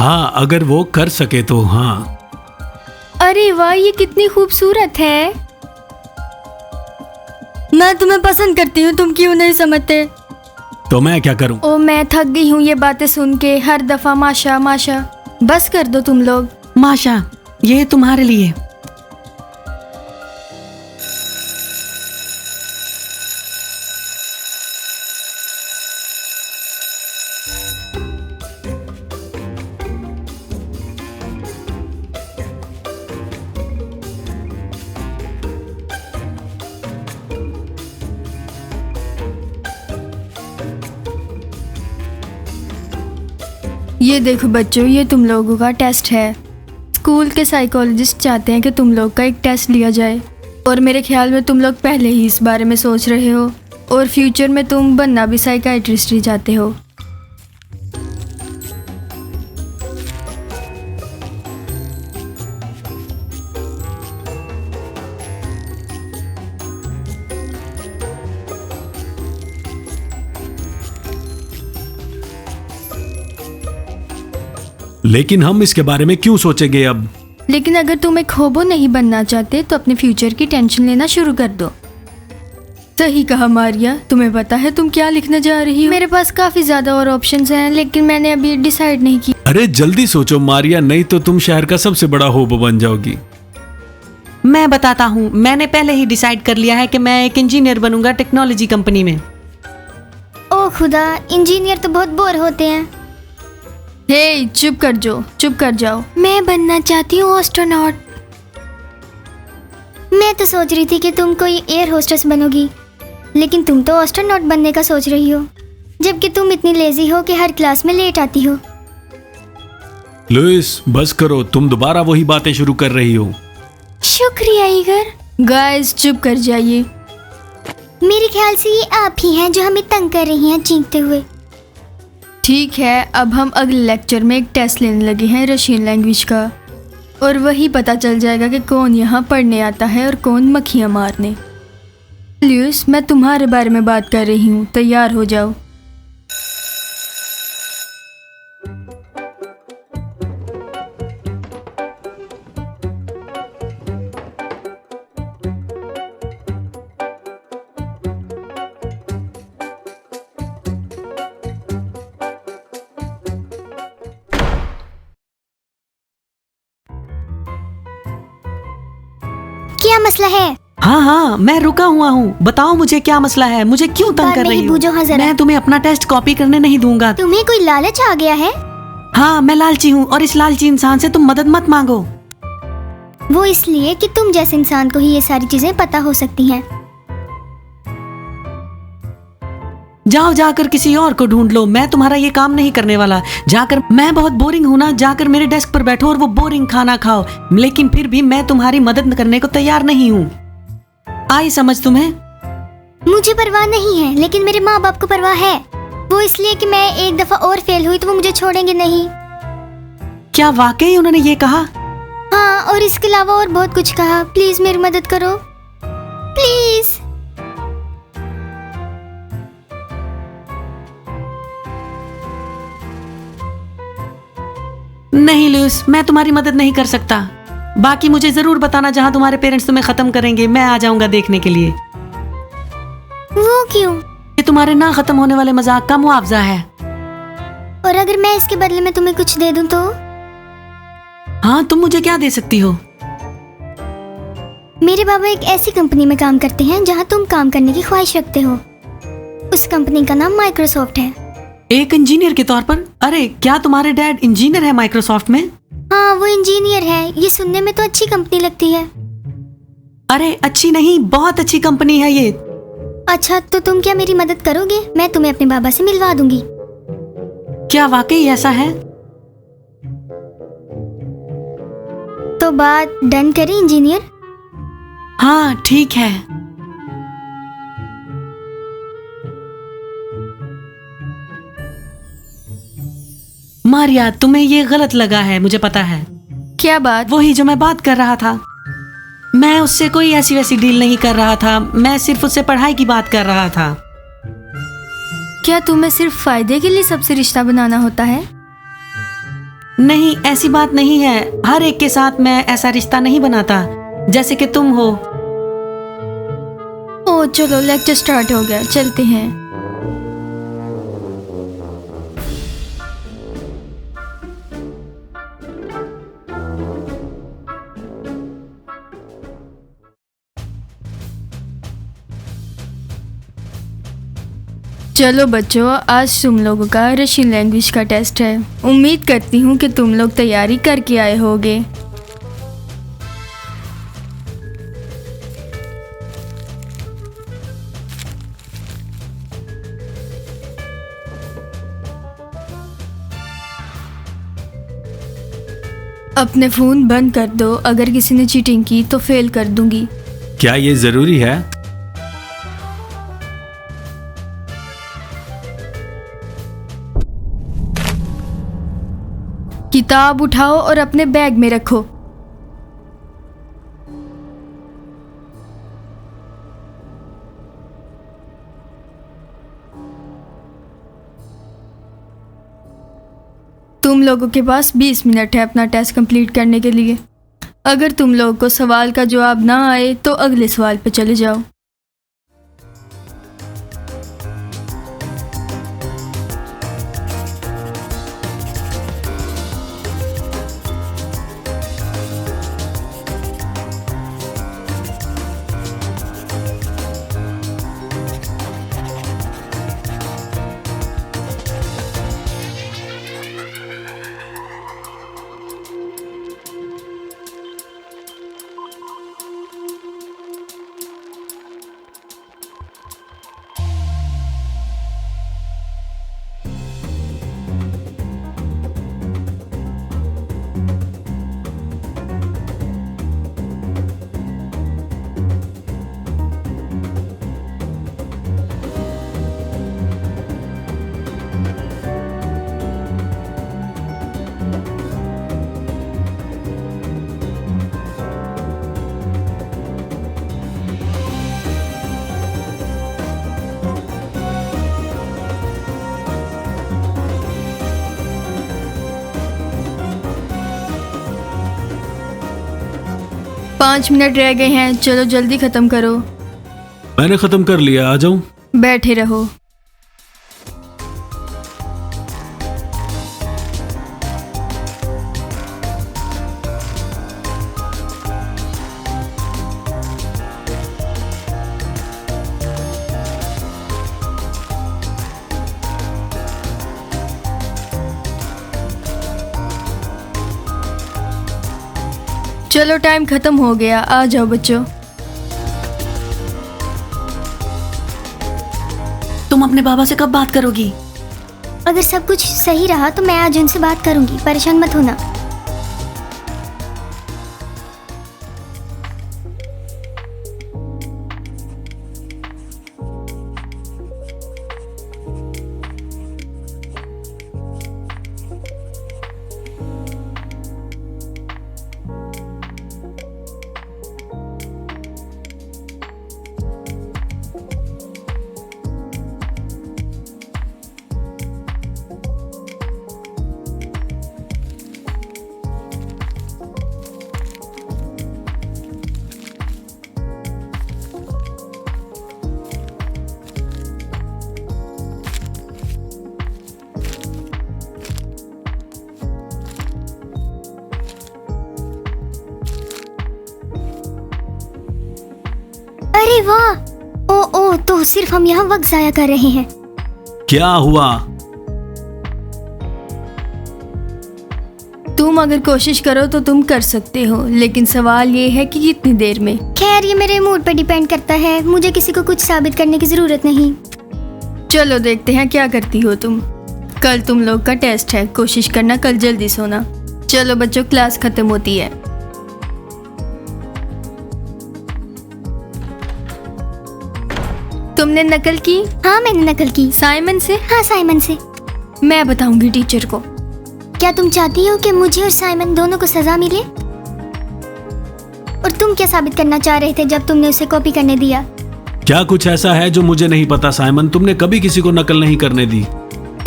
हाँ, अगर वो कर सके तो हाँ। अरे वाह, ये कितनी खूबसूरत है। मैं तुम्हें पसंद करती हूँ, तुम क्यों नहीं समझते? तो मैं क्या करूँ? ओ, मैं थक गई हूँ ये बातें सुन के, हर दफा माशा माशा। बस कर दो तुम लोग। माशा, ये तुम्हारे लिए। ये देखो बच्चों, ये तुम लोगों का टेस्ट है। स्कूल के साइकोलॉजिस्ट चाहते हैं कि तुम लोग का एक टेस्ट लिया जाए, और मेरे ख्याल में तुम लोग पहले ही इस बारे में सोच रहे हो, और फ्यूचर में तुम बनना भी साइकाइट्रिस्ट ही चाहते हो। लेकिन हम इसके बारे में क्यों सोचेंगे अब? लेकिन अगर तुम एक होबो नहीं बनना चाहते तो अपने फ्यूचर की टेंशन लेना शुरू कर दो। सही कहा मारिया। तुम्हें पता है तुम क्या लिखने जा रही हो? मेरे पास काफी ज्यादा और ऑप्शंस हैं, लेकिन मैंने अभी डिसाइड नहीं किया। अरे जल्दी सोचो मारिया, नहीं तो तुम शहर का सबसे बड़ा होबो बन जाओगी। मैं बताता हूँ, मैंने पहले ही डिसाइड कर लिया है कि मैं एक इंजीनियर बनूंगा टेक्नोलॉजी कंपनी में। ओ खुदा, इंजीनियर तो बहुत बोर होते हैं। हे, चुप कर जाओ। मैं बनना चाहती हूँ एस्ट्रोनॉट। मैं तो सोच रही थी कि तुम कोई एयर होस्टेस बनोगी, लेकिन तुम तो एस्ट्रोनॉट बनने का सोच रही हो, जबकि तुम इतनी लेजी हो कि हर क्लास में लेट आती हो। लुइस, बस करो, तुम दोबारा वही बातें शुरू कर रही हो। शुक्रिया ईगर। गाइस चुप कर जाइए। मेरे ख्याल से ये आप ही हैं जो हमें तंग कर रही हैं चीखते हुए। ठीक है, अब हम अगले लेक्चर में एक टेस्ट लेने लगे हैं रशियन लैंग्वेज का, और वही पता चल जाएगा कि कौन यहाँ पढ़ने आता है और कौन मक्खियाँ मारने। लुइस, मैं तुम्हारे बारे में बात कर रही हूँ, तैयार हो जाओ। क्या मसला है? हाँ हाँ, मैं रुका हुआ हूँ। बताओ मुझे क्या मसला है, मुझे क्यों तंग बार कर में रही ही हो? बूझो हाँ जरा। मैं तुम्हें अपना टेस्ट कॉपी करने नहीं दूंगा। तुम्हें कोई लालच आ गया है? हाँ, मैं लालची हूँ, और इस लालची इंसान से तुम मदद मत मांगो। वो इसलिए कि तुम जैसे इंसान को ही ये सारी चीजें पता हो सकती हैं। जाओ, जाकर किसी और को ढूंढ लो, मैं तुम्हारा ये काम नहीं करने वाला। जाकर, मैं बहुत बोरिंग हूँ ना, जाकर मेरे डेस्क पर बैठो और वो बोरिंग खाना खाओ। लेकिन फिर भी मैं तुम्हारी मदद करने को तैयार नहीं हूँ। आई समझ तुम्हें? मुझे परवाह नहीं है, लेकिन मेरे माँ बाप को परवाह है। वो इसलिए कि मैं एक दफा और फेल हुई तो वो मुझे छोड़ेंगे नहीं। क्या वाकई उन्होंने ये कहा? हाँ, और इसके अलावा और बहुत कुछ कहा। प्लीज मेरी मदद करो, प्लीज। नहीं लुइस, मैं तुम्हारी मदद नहीं कर सकता। बाकी मुझे जरूर बताना जहाँ तुम्हारे पेरेंट्स तुम्हें खत्म करेंगे, मैं आ जाऊंगा देखने के लिए। वो क्यों? ये तुम्हारे ना खत्म होने वाले मजाक का मुआवजा है। और अगर मैं इसके बदले में तुम्हें कुछ दे दूं तो? हाँ, तुम मुझे क्या दे सकती हो? मेरे बाबा एक ऐसी कंपनी में काम करते हैं जहाँ तुम काम करने की ख्वाहिश रखते हो। उस कंपनी का नाम माइक्रोसॉफ्ट है। एक इंजीनियर के तौर पर? अरे, क्या तुम्हारे डैड इंजीनियर है माइक्रोसॉफ्ट में? हाँ, वो इंजीनियर है। ये सुनने में तो अच्छी कंपनी लगती है। अरे अच्छी नहीं, बहुत अच्छी कंपनी है ये। अच्छा, तो तुम क्या मेरी मदद करोगे? मैं तुम्हें अपने बाबा से मिलवा दूंगी। क्या वाकई ऐसा है? तो बात डन करें इंजीनियर? हाँ ठीक है। मारिया, तुम्हें ये गलत लगा है, मुझे पता है। क्या बात? वही जो मैं बात कर रहा था। मैं उससे कोई ऐसी वैसी डील नहीं कर रहा था, मैं सिर्फ उससे पढ़ाई की बात कर रहा था। क्या तुम्हें सिर्फ फायदे के लिए सबसे रिश्ता बनाना होता है? नहीं, ऐसी बात नहीं है। हर एक के साथ मैं ऐसा रिश्ता नहीं बनाता जैसे कि तुम हो। ओ चलो, लेक्चर स्टार्ट हो गया, चलते हैं। चलो बच्चों, आज तुम लोगों का रशियन लैंग्वेज का टेस्ट है। उम्मीद करती हूँ कि तुम लोग तैयारी करके आए होगे। अपने फ़ोन बंद कर दो, अगर किसी ने चीटिंग की तो फेल कर दूंगी। क्या ये जरूरी है? किताब उठाओ और अपने बैग में रखो। तुम लोगों के पास 20 मिनट है अपना टेस्ट कंप्लीट करने के लिए। अगर तुम लोगों को सवाल का जवाब ना आए तो अगले सवाल पे चले जाओ। पाँच मिनट रह गए हैं, चलो जल्दी खत्म करो। मैंने खत्म कर लिया, आ जाऊं? बैठे रहो। चलो टाइम खत्म हो गया, आ जाओ बच्चों। तुम अपने बाबा से कब बात करोगी? अगर सब कुछ सही रहा तो मैं आज उनसे बात करूंगी, परेशान मत होना। अरे वाह! ओ तो सिर्फ हम यहाँ वक्त जाया कर रहे हैं। क्या हुआ? तुम अगर कोशिश करो तो तुम कर सकते हो, लेकिन सवाल ये है कि कितनी देर में। खैर, ये मेरे मूड पर डिपेंड करता है, मुझे किसी को कुछ साबित करने की जरूरत नहीं। चलो देखते हैं क्या करती हो तुम। कल तुम लोग का टेस्ट है, कोशिश करना कल जल्दी सोना। चलो बच्चों, क्लास खत्म होती है। तुमने नकल की? हाँ, मैंने नकल की। साइमन से? हाँ, साइमन से। मैं बताऊंगी टीचर को। क्या तुम चाहती हो कि मुझे और साइमन दोनों को सजा मिले? और तुम क्या साबित करना चाह रहे थे जब तुमने उसे कॉपी करने दिया? क्या कुछ ऐसा है जो मुझे नहीं पता साइमन? तुमने कभी किसी को नकल नहीं करने दी।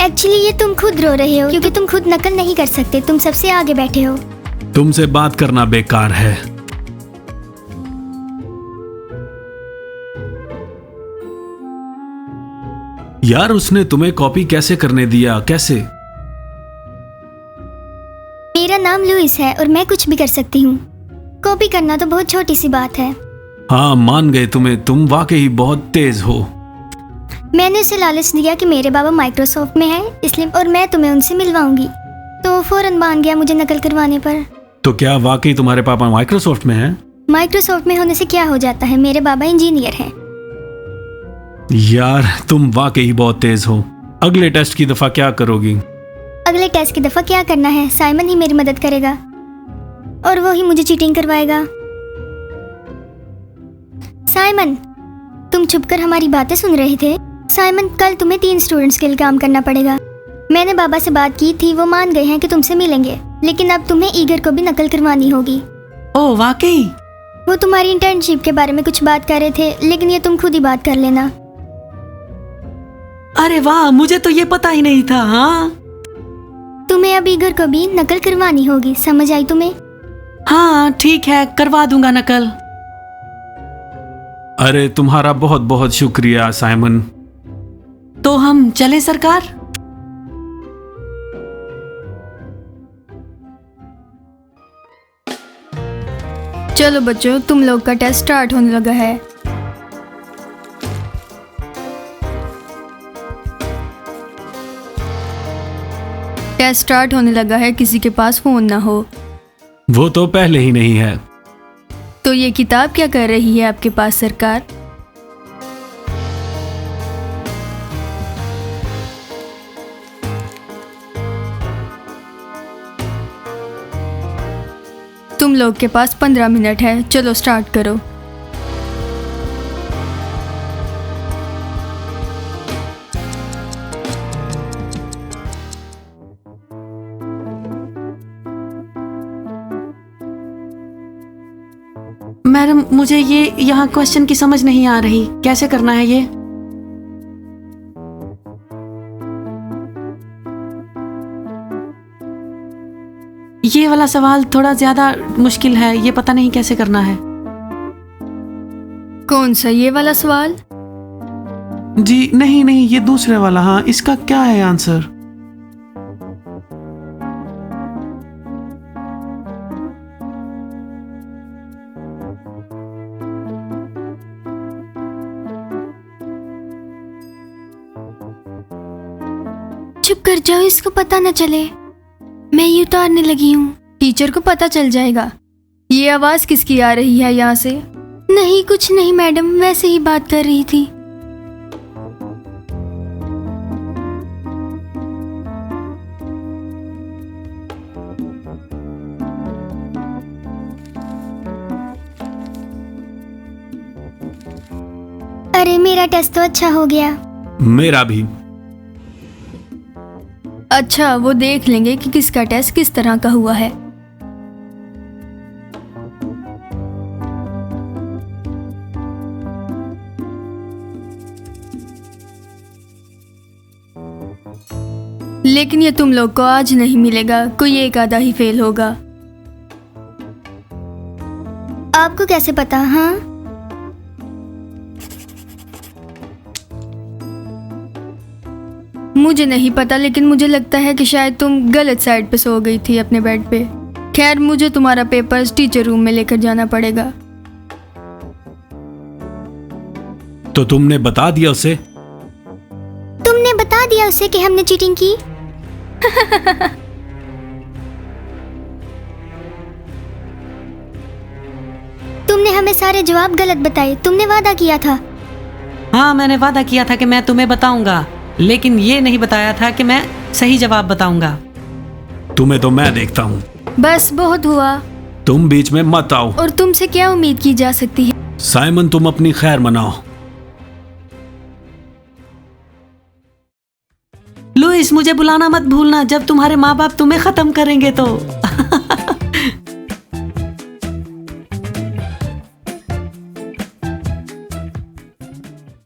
एक्चुअली ये तुम खुद रो रहे हो क्योंकि तुम खुद नकल नहीं कर सकते, तुम सबसे आगे बैठे हो। तुमसे बात करना बेकार है। यार उसने तुम्हें कॉपी कैसे करने दिया, कैसे? मेरा नाम लुइस है और मैं कुछ भी कर सकती हूँ। कॉपी करना तो बहुत छोटी सी बात है। हाँ मान गए तुम्हें, तुम वाकई बहुत तेज हो। मैंने उसे लालच दिया कि मेरे बाबा माइक्रोसॉफ्ट में हैं इसलिए, और मैं तुम्हें उनसे मिलवाऊंगी, तो फौरन मान गया मुझे नकल करवाने पर। तो क्या वाकई तुम्हारे पापा माइक्रोसॉफ्ट में हैं? माइक्रोसॉफ्ट में होने से क्या हो जाता है, मेरे बाबा इंजीनियर हैं। यार तुम वाकई बहुत तेज हो। अगले टेस्ट की दफा क्या करोगी? अगले टेस्ट की दफा क्या करना है, साइमन ही मेरी मदद करेगा और वो ही मुझे चीटिंग करवाएगा। साइमन, तुम छुपकर हमारी बातें सुन रहे थे? साइमन, कल तुम्हें 3 स्टूडेंट्स के लिए काम करना पड़ेगा। मैंने बाबा से बात की थी, वो मान गए हैं कि तुमसे मिलेंगे, लेकिन अब तुम्हें ईगर को भी नकल करवानी होगी। ओह वाकई? वो तुम्हारी इंटर्नशिप के बारे में कुछ बात कर रहे थे, लेकिन ये तुम खुद ही बात कर लेना। अरे वाह, मुझे तो ये पता ही नहीं था। हाँ तुम्हें अब ईगर को भी नकल करवानी होगी, समझ आई तुम्हें? हाँ ठीक है, करवा दूंगा नकल। अरे तुम्हारा बहुत बहुत शुक्रिया साइमन। तो हम चले सरकार? चलो बच्चों, तुम लोग का टेस्ट स्टार्ट होने लगा है। टेस्ट स्टार्ट होने लगा है, किसी के पास फोन ना हो। वो तो पहले ही नहीं है। तो ये किताब क्या कर रही है आपके पास सरकार? तुम लोग के पास 15 मिनट है, चलो स्टार्ट करो। मैडम, मुझे ये यहाँ क्वेश्चन की समझ नहीं आ रही, कैसे करना है ये? ये वाला सवाल थोड़ा ज्यादा मुश्किल है, ये पता नहीं कैसे करना है। कौन सा, ये वाला सवाल? जी नहीं नहीं, ये दूसरे वाला। हाँ, इसका क्या है आंसर? चुप कर जाओ, इसको पता न चले। मैं ये उतारने लगी हूँ, टीचर को पता चल जाएगा। ये आवाज किसकी आ रही है यहाँ से? नहीं कुछ नहीं मैडम, वैसे ही बात कर रही थी। अरे मेरा टेस्ट तो अच्छा हो गया। मेरा भी। अच्छा, वो देख लेंगे कि किसका टेस्ट किस तरह का हुआ है। लेकिन ये तुम लोग को आज नहीं मिलेगा, कोई एक आधा ही फेल होगा। आपको कैसे पता? हाँ, मुझे नहीं पता, लेकिन मुझे लगता है कि शायद तुम गलत साइड पे सो गई थी अपने बेड पे। खैर, मुझे तुम्हारा पेपर्स टीचर रूम में लेकर जाना पड़ेगा। तो तुमने बता दिया उसे? तुमने बता दिया उसे कि हमने चीटिंग की? तुमने हमें सारे जवाब गलत बताए, तुमने वादा किया था। हाँ, मैंने वादा किया था कि मैं तुम्हें बताऊंगा, लेकिन ये नहीं बताया था कि मैं सही जवाब बताऊंगा। तुम्हें तो मैं देखता हूँ। बस बहुत हुआ, तुम बीच में मत आओ। और तुमसे क्या उम्मीद की जा सकती है? साइमन, तुम अपनी खैर मनाओ। लुइस, मुझे बुलाना मत भूलना जब तुम्हारे माँ बाप तुम्हें खत्म करेंगे तो।